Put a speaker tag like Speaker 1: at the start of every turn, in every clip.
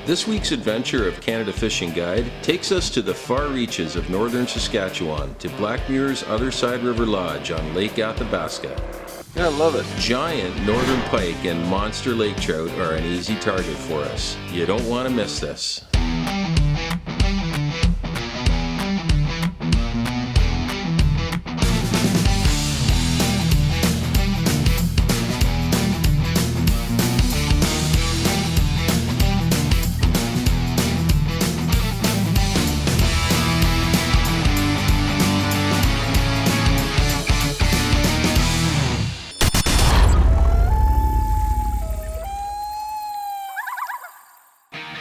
Speaker 1: This week's adventure of Canada Fishing Guide takes us to the far reaches of northern Saskatchewan to Blackmur's Otherside River Lodge on Lake Athabasca.
Speaker 2: Yeah, I love it.
Speaker 1: Giant northern pike and monster lake trout are an easy target for us. You don't want to miss this.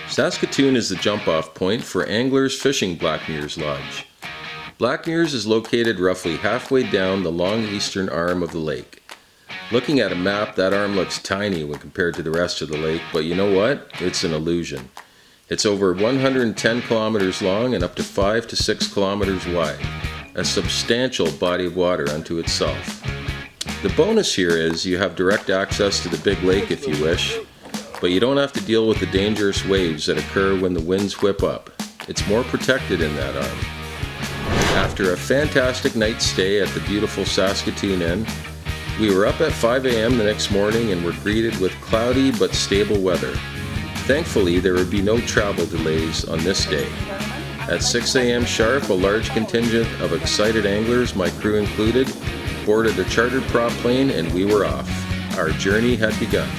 Speaker 1: Saskatoon is the jump-off point for anglers fishing Blackmur's Lodge. Blackmur's is located roughly halfway down the long eastern arm of the lake. Looking at a map, that arm looks tiny when compared to the rest of the lake, but you know what? It's an illusion. It's over 110 kilometers long and up to 5 to 6 kilometers wide, a substantial body of water unto itself. The bonus here is you have direct access to the big lake if you wish, but you don't have to deal with the dangerous waves that occur when the winds whip up. It's more protected in that arm. After a fantastic night's stay at the beautiful Saskatoon Inn, we were up at 5 a.m. the next morning and were greeted with cloudy but stable weather. Thankfully, there would be no travel delays on this day. At 6 a.m. sharp, a large contingent of excited anglers, my crew included, boarded a chartered prop plane and we were off. Our journey had begun.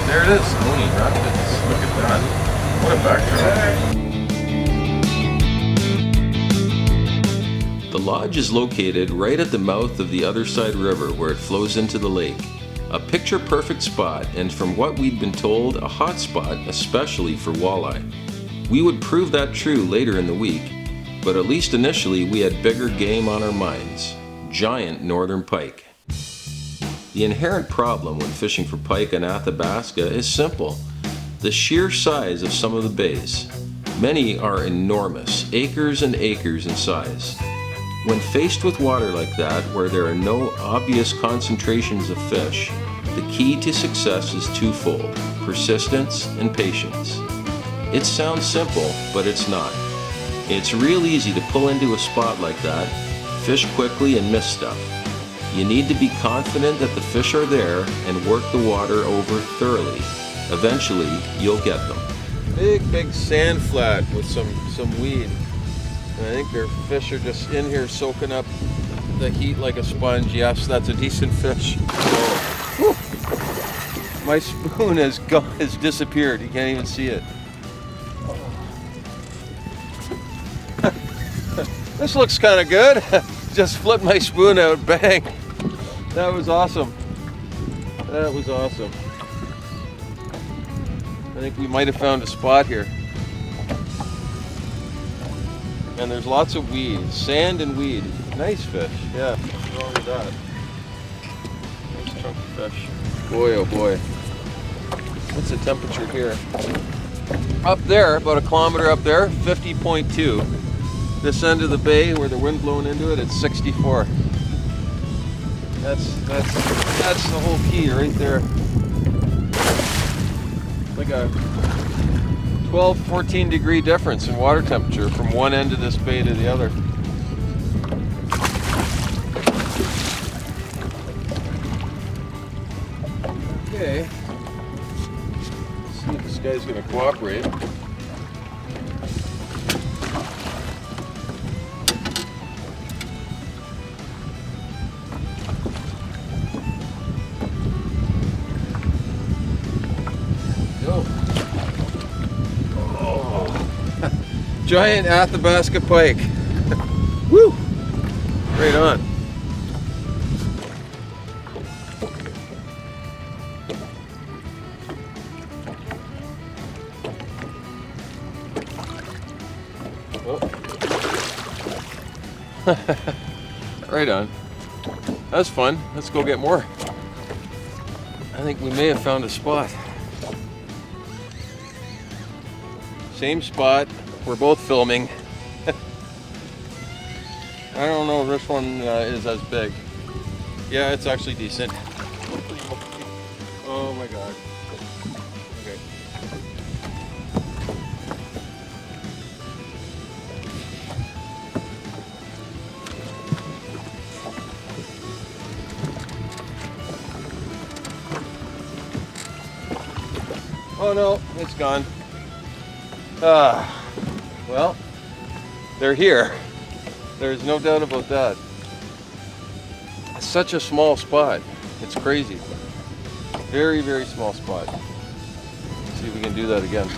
Speaker 2: There it is, Stony Rapids. Look at that. What a backdrop.
Speaker 1: The lodge is located right at the mouth of the Otherside River where it flows into the lake. A picture-perfect spot, and from what we'd been told, a hot spot, especially for walleye. We would prove that true later in the week, but at least initially we had bigger game on our minds. Giant northern pike. The inherent problem when fishing for pike on Athabasca is simple: the sheer size of some of the bays. Many are enormous, acres and acres in size. When faced with water like that, where there are no obvious concentrations of fish, the key to success is twofold: persistence and patience. It sounds simple, but it's not. It's real easy to pull into a spot like that, fish quickly and miss stuff. You need to be confident that the fish are there and work the water over thoroughly. Eventually, you'll get them.
Speaker 2: Big sand flat with some weed. And I think their fish are just in here soaking up the heat like a sponge. Yes, that's a decent fish. Oh. My spoon has disappeared. You can't even see it. This looks kind of good. Just flipped my spoon out, bang. That was awesome. That was awesome. I think we might have found a spot here. And there's lots of weed, sand and weed. Nice fish, yeah. What's wrong with that? Nice chunky fish. Boy, oh boy. What's the temperature here? Up there, about a kilometer up there, 50.2. This end of the bay where the wind blowing into it, it's 64. That's the whole key right there. Like a 12-14 degree difference in water temperature from one end of this bay to the other. Okay. Let's see if this guy's gonna cooperate. Giant Athabasca pike. Woo! Right on. Oh. Right on. That's fun. Let's go get more. I think we may have found a spot. Same spot. We're both filming. I don't know if this one is as big. Yeah, it's actually decent. Oh my god. Okay. Oh no, it's gone. Well, they're here. There's no doubt about that. It's such a small spot. It's crazy. Very, very small spot. Let's see if we can do that again.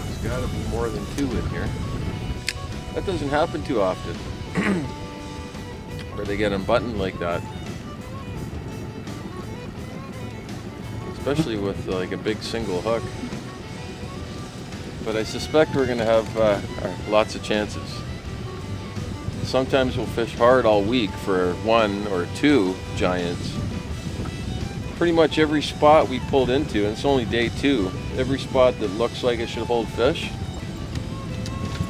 Speaker 2: There's got to be more than 2 in here. That doesn't happen too often. Where they get unbuttoned like that. Especially with like a big single hook. But I suspect we're going to have lots of chances. Sometimes we'll fish hard all week for 1 or 2 giants. Pretty much every spot we pulled into, and it's only day 2, every spot that looks like it should hold fish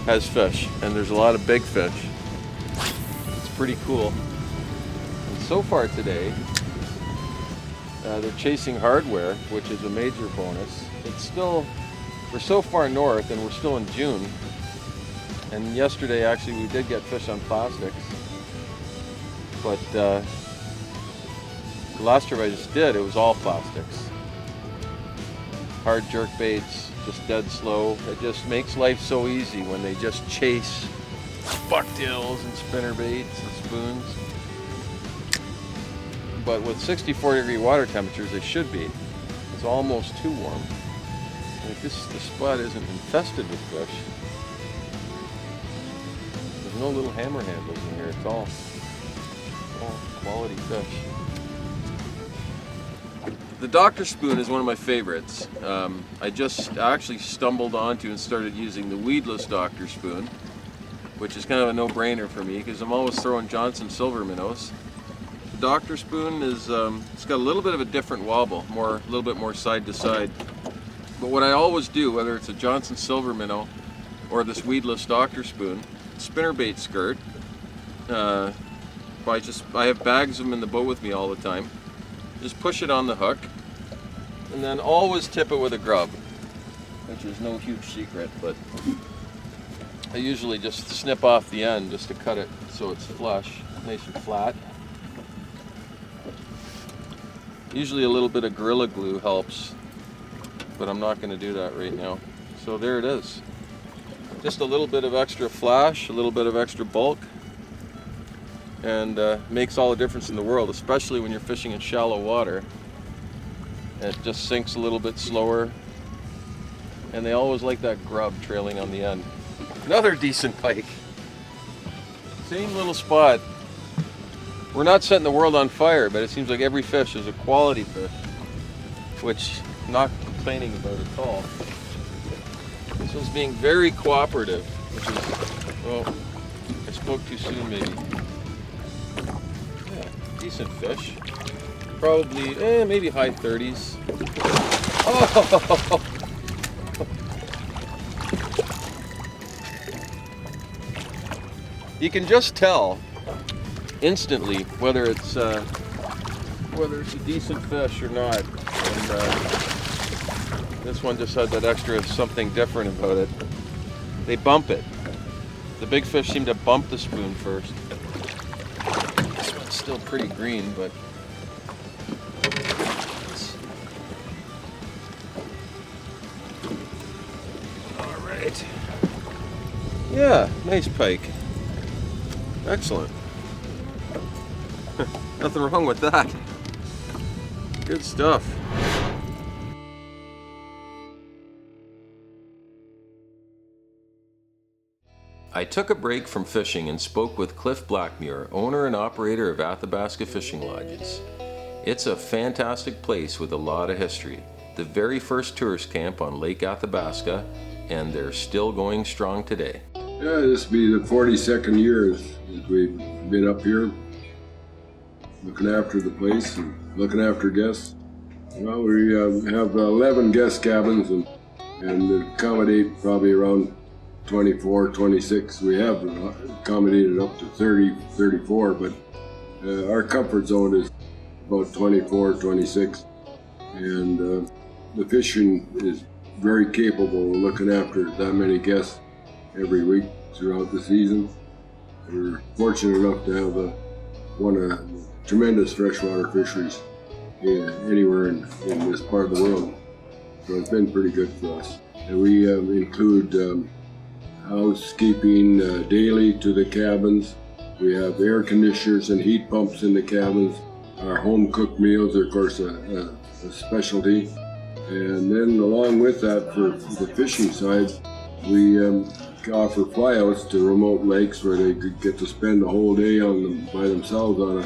Speaker 2: has fish, and there's a lot of big fish. It's pretty cool. And so far today, they're chasing hardware, which is a major bonus. It's still, we're so far north and we're still in June. And yesterday actually we did get fish on plastics. But the last trip I just did, it was all plastics. Hard jerk baits, just dead slow. It just makes life so easy when they just chase bucktails and spinner baits and spoons. But with 64-degree water temperatures, they should be. It's almost too warm. Like the spot isn't infested with fish. There's no little hammer handles in here. It's all quality fish. The Dr. Spoon is one of my favorites. I actually stumbled onto and started using the weedless Dr. Spoon, which is kind of a no-brainer for me because I'm always throwing Johnson silver minnows. Dr. Spoon is it's got a little bit of a different wobble, a little bit more side to side. But what I always do, whether it's a Johnson silver minnow or this weedless Dr. Spoon, spinnerbait skirt. I have bags of them in the boat with me all the time. Just push it on the hook, and then always tip it with a grub, which is no huge secret. But I usually just snip off the end just to cut it so it's flush, nice and flat. Usually a little bit of Gorilla Glue helps, but I'm not going to do that right now. So there it is. Just a little bit of extra flash, a little bit of extra bulk, and makes all the difference in the world, especially when you're fishing in shallow water. It just sinks a little bit slower, and they always like that grub trailing on the end. Another decent pike. Same little spot. We're not setting the world on fire, but it seems like every fish is a quality fish, which I'm not complaining about at all. This one's being very cooperative, which is, well, I spoke too soon maybe. Yeah, decent fish. Probably, maybe high 30s. Oh! You can just tell instantly whether it's a decent fish or not. And this one just had that extra something different about it. They bump it. The big fish seem to bump the spoon first. This one's still pretty green, but all right. Yeah, nice pike. Excellent. Nothing wrong with that. Good stuff.
Speaker 1: I took a break from fishing and spoke with Cliff Blackmur, owner and operator of Athabasca Fishing Lodges. It's a fantastic place with a lot of history. The very first tourist camp on Lake Athabasca, and they're still going strong today.
Speaker 3: Yeah, this will be the 42nd year as we've been up here looking after the place and looking after guests. Well, we have 11 guest cabins and accommodate probably around 24, 26. We have accommodated up to 30, 34, but our comfort zone is about 24, 26. And the fishing is very capable of looking after that many guests every week throughout the season. We're fortunate enough to have one of the tremendous freshwater fisheries anywhere in this part of the world. So it's been pretty good for us. And we include housekeeping daily to the cabins. We have air conditioners and heat pumps in the cabins. Our home cooked meals are of course a specialty. And then along with that, for the fishing side, we offer flyouts to remote lakes where they could get to spend a whole day by themselves on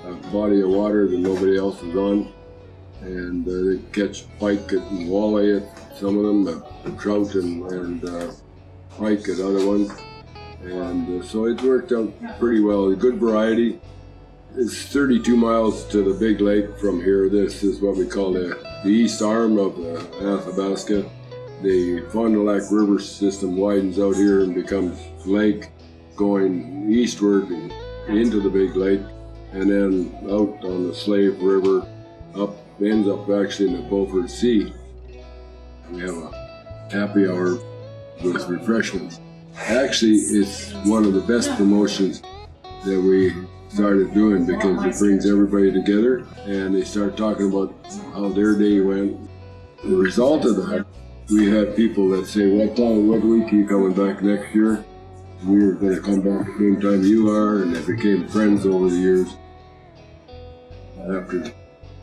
Speaker 3: a body of water that nobody else is on. And they catch pike and walleye at some of them, trout and pike at other ones. And so it worked out pretty well. A good variety. It's 32 miles to the big lake from here. This is what we call the east arm of the Athabasca. The Fond du Lac River system widens out here and becomes lake going eastward and into the big lake, and then out on the Slave River, ends up actually in the Beaufort Sea. We have a happy hour with refreshments. Actually, it's one of the best promotions that we started doing because it brings everybody together and they start talking about how their day went. The result of that, we had people that say, what week are you coming back next year? We're going to come back the same time you are, and they became friends over the years. After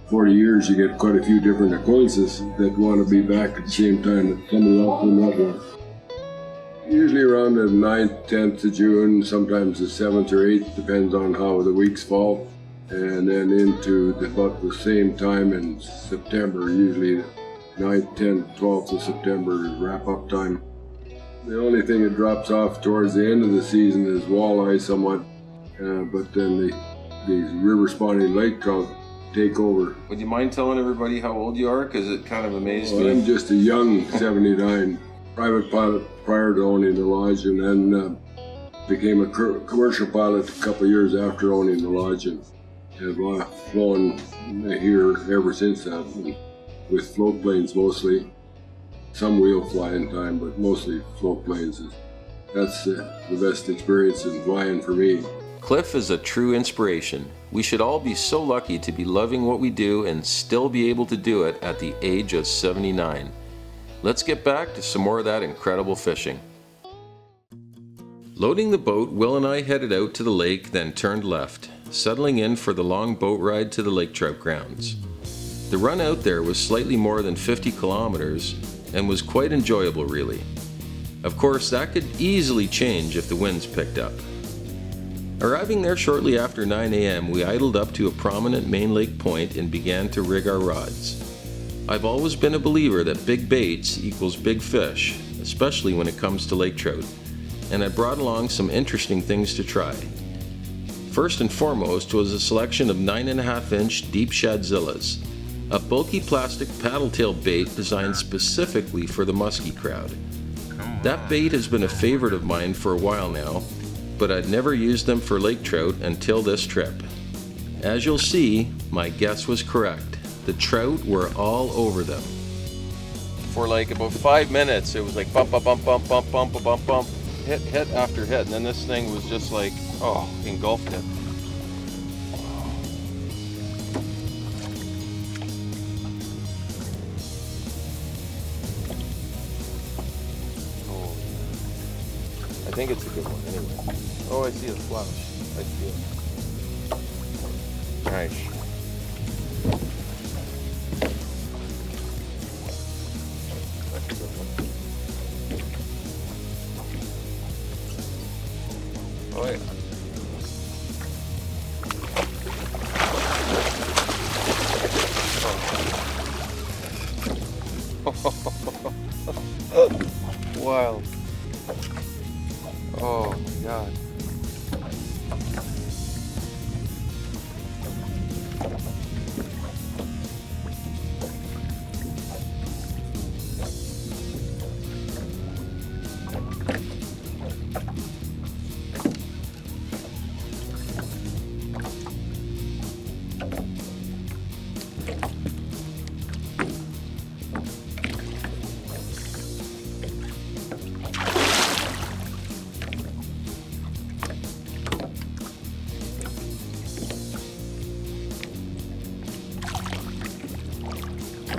Speaker 3: 40 years, you get quite a few different acquaintances that want to be back at the same time that somebody else will not want. Usually around the 9th, 10th of June, sometimes the 7th or 8th, depends on how the weeks fall. And then into about the same time in September, usually 9th, 10th, 12th of September is wrap-up time. The only thing that drops off towards the end of the season is walleye somewhat, but then these river-spawning lake trout take over.
Speaker 2: Would you mind telling everybody how old you are? Because it kind of amazed me.
Speaker 3: I'm just a young 79 private pilot prior to owning the lodge, and then became a commercial pilot a couple of years after owning the lodge, and have flown here ever since that, with float planes mostly. Some wheel flying time, but mostly float planes. That's the best experience in flying for me.
Speaker 1: Cliff is a true inspiration. We should all be so lucky to be loving what we do and still be able to do it at the age of 79. Let's get back to some more of that incredible fishing. Loading the boat, Will and I headed out to the lake, then turned left, settling in for the long boat ride to the lake trout grounds. The run out there was slightly more than 50 kilometers and was quite enjoyable, really. Of course, that could easily change if the winds picked up. Arriving there shortly after 9 a.m., we idled up to a prominent main lake point and began to rig our rods. I've always been a believer that big baits equals big fish, especially when it comes to lake trout, and I brought along some interesting things to try. First and foremost was a selection of 9.5-inch deep shadzillas, a bulky plastic paddle tail bait designed specifically for the muskie crowd. That bait has been a favorite of mine for a while now, but I'd never used them for lake trout until this trip. As you'll see, my guess was correct. The trout were all over them.
Speaker 2: For like about 5 minutes, it was like bump, bump, bump, bump, bump, bump, bump, bump, hit after hit, and then this thing was just like, engulfed it. I think it's a good one anyway. Oh, I see a flash. I see it. Nice. That's a good one. Oh, yeah. Wild. God.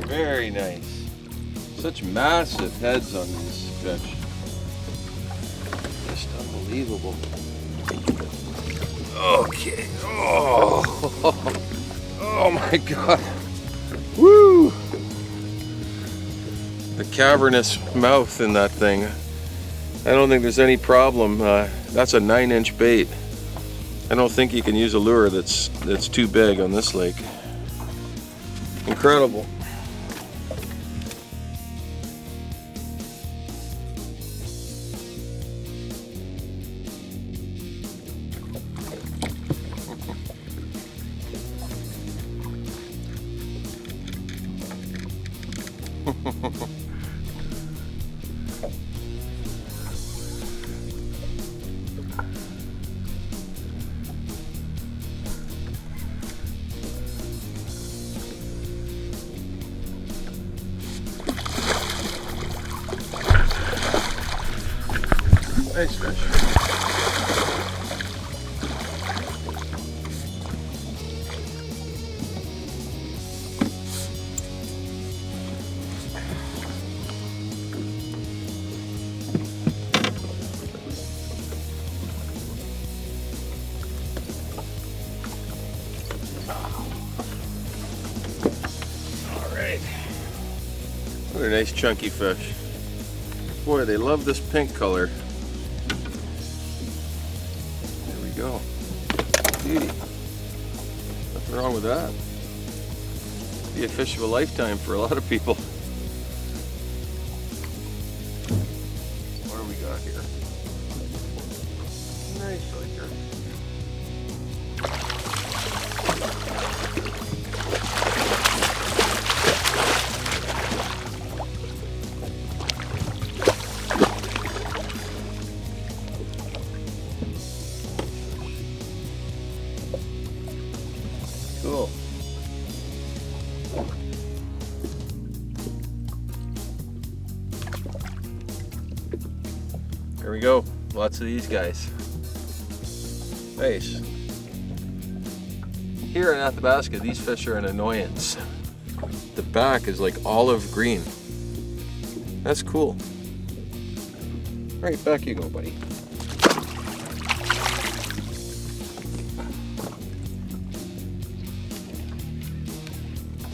Speaker 2: Very nice. Such massive heads on these fish. Just unbelievable. Okay. Oh, oh my God. Woo! The cavernous mouth in that thing. I don't think there's any problem. That's a 9-inch bait. I don't think you can use a lure that's too big on this lake. Incredible. Nice fish. All right. What a nice chunky fish. Boy, they love this pink color. Go. Beauty. Nothing wrong with that. Be a fish of a lifetime for a lot of people. What do we got here? Nice liker. Cool. There we go. Lots of these guys. Nice. Here in Athabasca, these fish are an annoyance. The back is like olive green. That's cool. All right, back you go, buddy.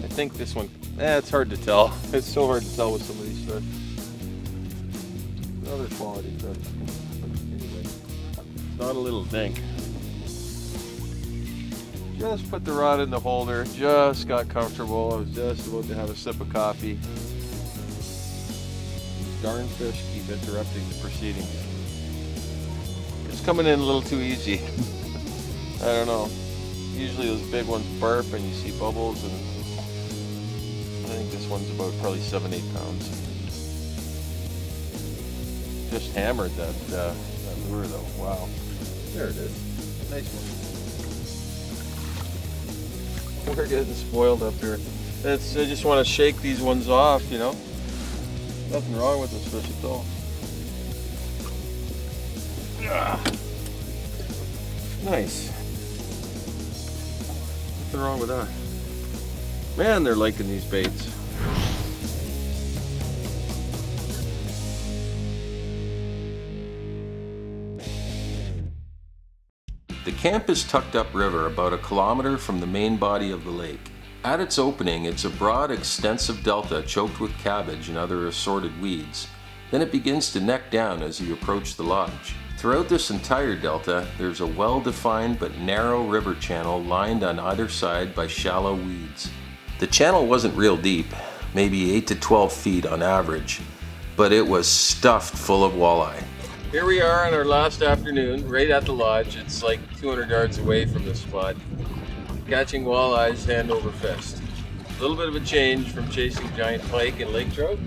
Speaker 2: I think this one, it's hard to tell. It's so hard to tell with some of these fish. Another quality fish. Anyway, it's not a little dink. Just put the rod in the holder, just got comfortable. I was just about to have a sip of coffee. These darn fish keep interrupting the proceedings. It's coming in a little too easy. I don't know. Usually those big ones burp and you see bubbles, and I think this one's about probably 7-8 pounds. Just hammered that lure though. Wow. There it is. Nice one. We're getting spoiled up here. I just want to shake these ones off, you know. Nothing wrong with this fish at all. Ah. Nice. Nothing wrong with that. Man, they're liking these baits.
Speaker 1: The camp is tucked upriver about 1 kilometer from the main body of the lake. At its opening, it's a broad, extensive delta choked with cabbage and other assorted weeds. Then it begins to neck down as you approach the lodge. Throughout this entire delta, there's a well-defined but narrow river channel lined on either side by shallow weeds. The channel wasn't real deep, maybe 8 to 12 feet on average, but it was stuffed full of walleye.
Speaker 2: Here we are on our last afternoon, right at the lodge. It's like 200 yards away from this spot. Catching walleyes hand over fist. A little bit of a change from chasing giant pike and lake trout,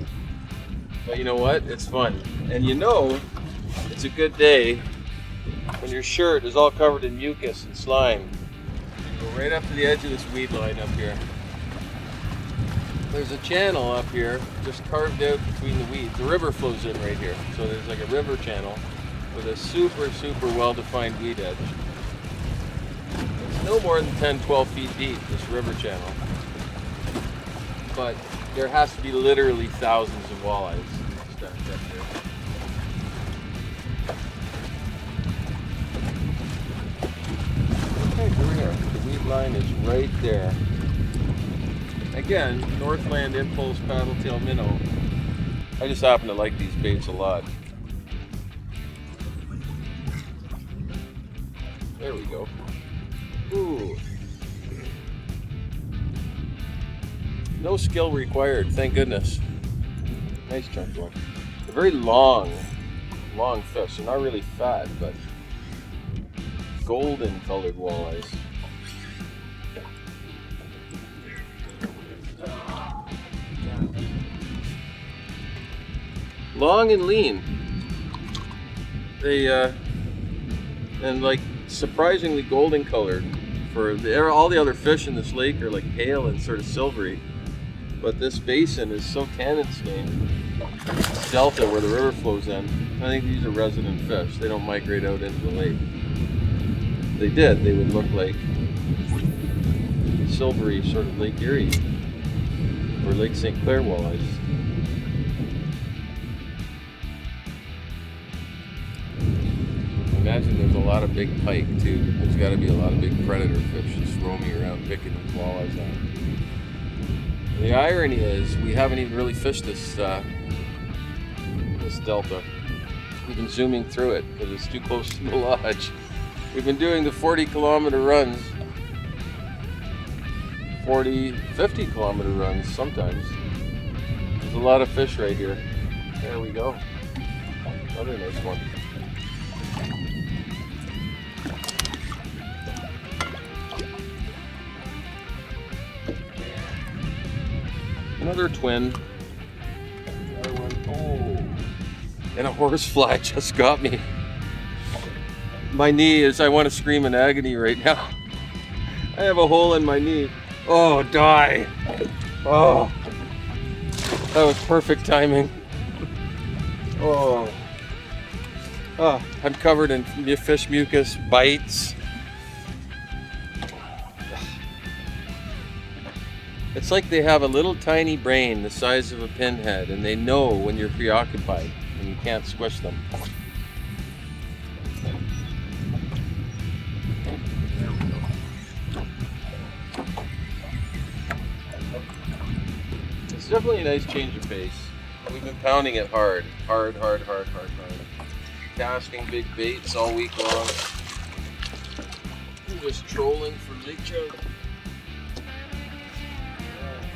Speaker 2: but you know what? It's fun. And you know, it's a good day when your shirt is all covered in mucus and slime. Go right up to the edge of this weed line up here. There's a channel up here just carved out between the weeds. The river flows in right here. So there's like a river channel with a super well-defined weed edge. It's no more than 10-12 feet deep, this river channel. But there has to be literally thousands of walleyes stacked up here. Okay, here we are. The weed line is right there. Again, Northland Impulse Paddletail Minnow. I just happen to like these baits a lot. There we go. Ooh. No skill required, thank goodness. Nice chunk one. They're very long fish. They're not really fat, but golden colored walleyes. Long and lean. They and like surprisingly golden colored. All the other fish in this lake are like pale and sort of silvery, but this basin is so tannin stained. This delta where the river flows in. I think these are resident fish. They don't migrate out into the lake. If they did, they would look like silvery sort of Lake Erie or Lake St. Clair walleyes. Imagine there's a lot of big pike too. There's got to be a lot of big predator fish just roaming around picking these walleyes out. The irony is we haven't even really fished this delta. We've been zooming through it because it's too close to the lodge. We've been doing the 40-kilometer runs, 40, 50-kilometer runs sometimes. There's a lot of fish right here. There we go. Another nice one. Another twin. Another one. Oh. And a horsefly just got me. My knee is, I want to scream in agony right now. I have a hole in my knee. Oh, die. Oh. That was perfect timing. Oh. Oh, I'm covered in fish mucus, bites. It's like they have a little tiny brain the size of a pinhead, and they know when you're preoccupied and you can't squish them. It's definitely a nice change of pace. We've been pounding it hard. Casting big baits all week long. I'm just trolling for lake trout.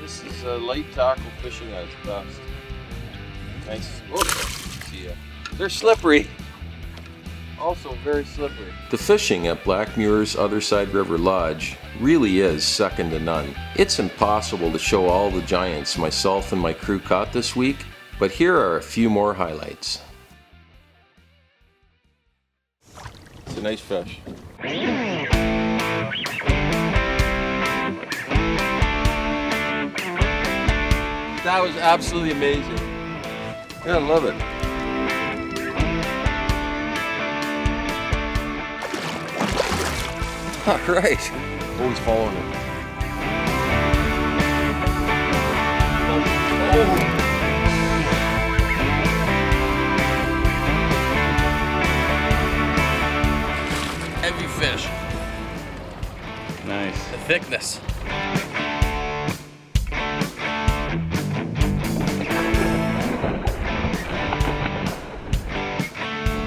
Speaker 2: This is a light tackle fishing at its best. Nice. Oh, see ya. They're slippery. Also very slippery.
Speaker 1: The fishing at Blackmur's Otherside River Lodge really is second to none. It's impossible to show all the giants myself and my crew caught this week, but here are a few more highlights.
Speaker 2: It's a nice fish. That was absolutely amazing. Yeah, I love it. All right. Always following it. Oh. Heavy fish.
Speaker 4: Nice.
Speaker 2: The thickness.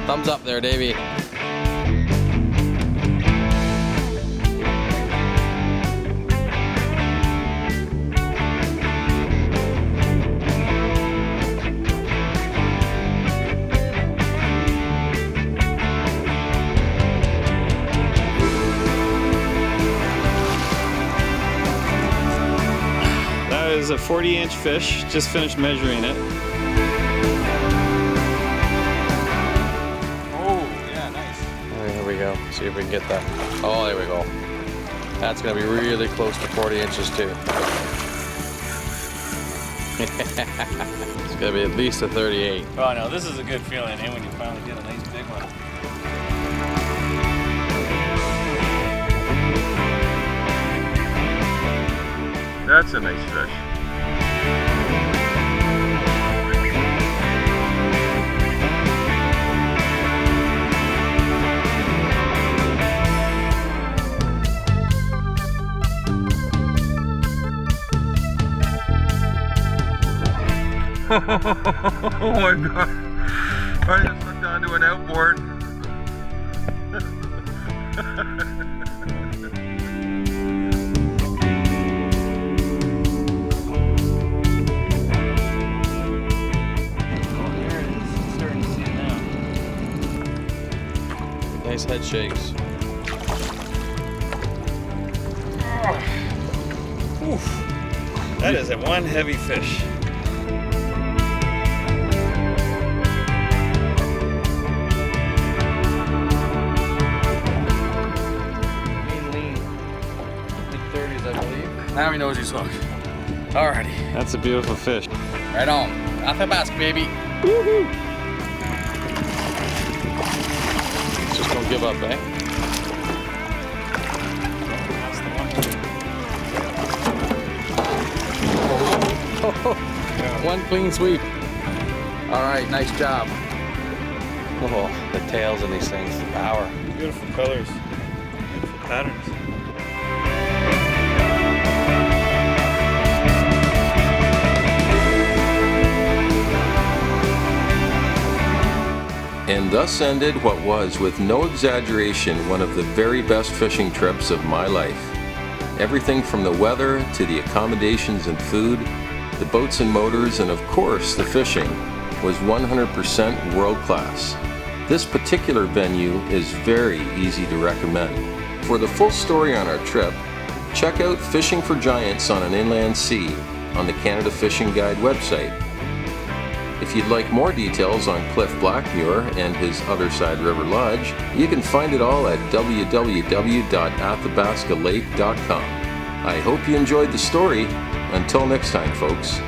Speaker 2: Thumbs up there, Davey.
Speaker 4: is a 40-inch fish. Just finished measuring it. Oh, yeah, nice.
Speaker 2: Here we go. See if we can get that. Oh, there we go. That's gonna be really close to 40 inches too. It's gonna be at least a 38.
Speaker 4: Oh no, this is a good feeling, when you finally get a nice big one.
Speaker 2: That's a nice fish. Oh my god! I just hooked onto an outboard. Nice head shakes.
Speaker 4: Oof. That is a one heavy fish.
Speaker 2: Lean. Mid-30s, I believe. Now he knows he's hooked. Alrighty.
Speaker 4: That's a beautiful fish.
Speaker 2: Right on. Athabasca, baby.
Speaker 4: Woohoo!
Speaker 2: Just don't give up, eh?
Speaker 4: That's the one.
Speaker 2: One clean sweep. Alright, nice job. Oh, the tails in these things, the power.
Speaker 4: Beautiful colors. Beautiful patterns.
Speaker 1: And thus ended what was, with no exaggeration, one of the very best fishing trips of my life. Everything from the weather to the accommodations and food, the boats and motors, and of course the fishing was 100% world class. This particular venue is very easy to recommend. For the full story on our trip, check out Fishing for Giants on an Inland Sea on the Canada Fishing Guide website. If you'd like more details on Cliff Blackmur and his Otherside River Lodge, you can find it all at www.athabascalake.com. I hope you enjoyed the story. Until next time, folks.